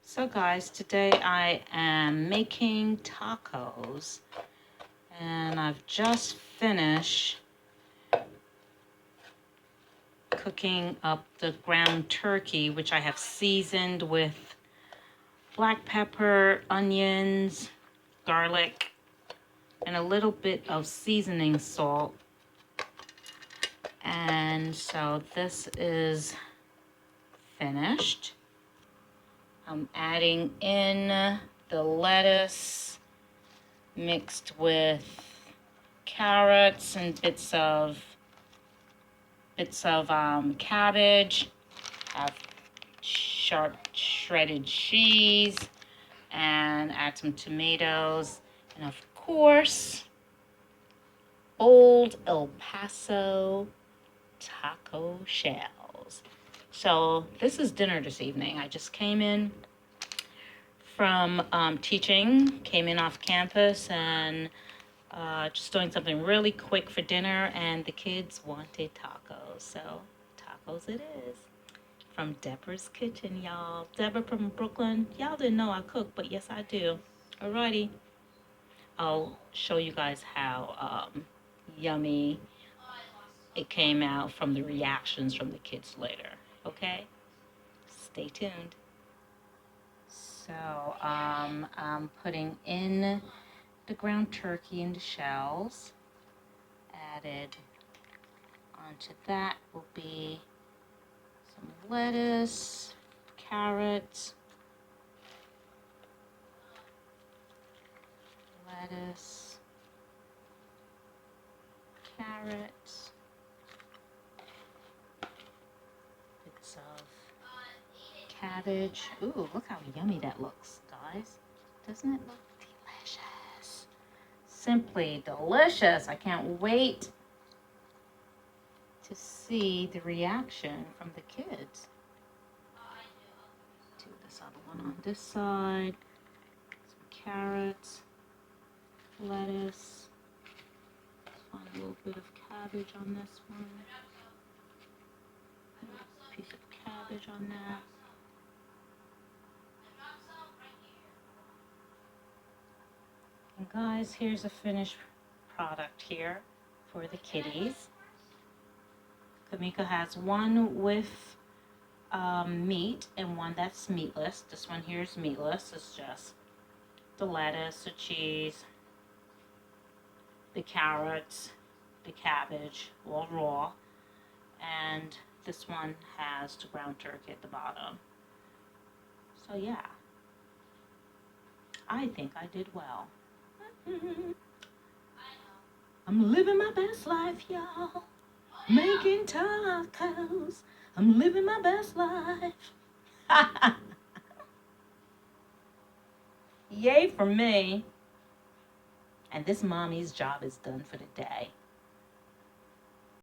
So guys, today I am making tacos and I've just finished cooking up the ground turkey, which I have seasoned with black pepper, onions, garlic, and a little bit of seasoning salt. And so this is finished. I'm adding in the lettuce mixed with carrots and bits of cabbage. Have sharp shredded cheese and add some tomatoes, and of course old El Paso taco shells. So this is dinner this evening. I just came in from teaching, came in off campus, and just doing something really quick for dinner, and the kids wanted tacos, so tacos it is. From Debra's Kitchen, y'all. Debra from Brooklyn. Y'all didn't know I cook, but yes I do. Alrighty. I'll show you guys how yummy it came out from the reactions from the kids later. Okay? Stay tuned. So I'm putting in the ground turkey in the shells. Added onto that will be some lettuce, carrots, carrots, bits of cabbage. Ooh, look how yummy that looks, guys. Doesn't it look delicious? Simply delicious. I can't wait to see the reaction from the kids. Do this other one on this side. Some carrots, lettuce. Find a little bit of cabbage on this one. A piece of cabbage on that. And guys, here's a finished product here for the kitties. Kamika has one with meat and one that's meatless. This one here is meatless. It's just the lettuce, the cheese, the carrots, the cabbage, all raw. And this one has the ground turkey at the bottom. So yeah, I think I did well. I'm living my best life, y'all. Making tacos. I'm living my best life. Yay for me. And this mommy's job is done for the day.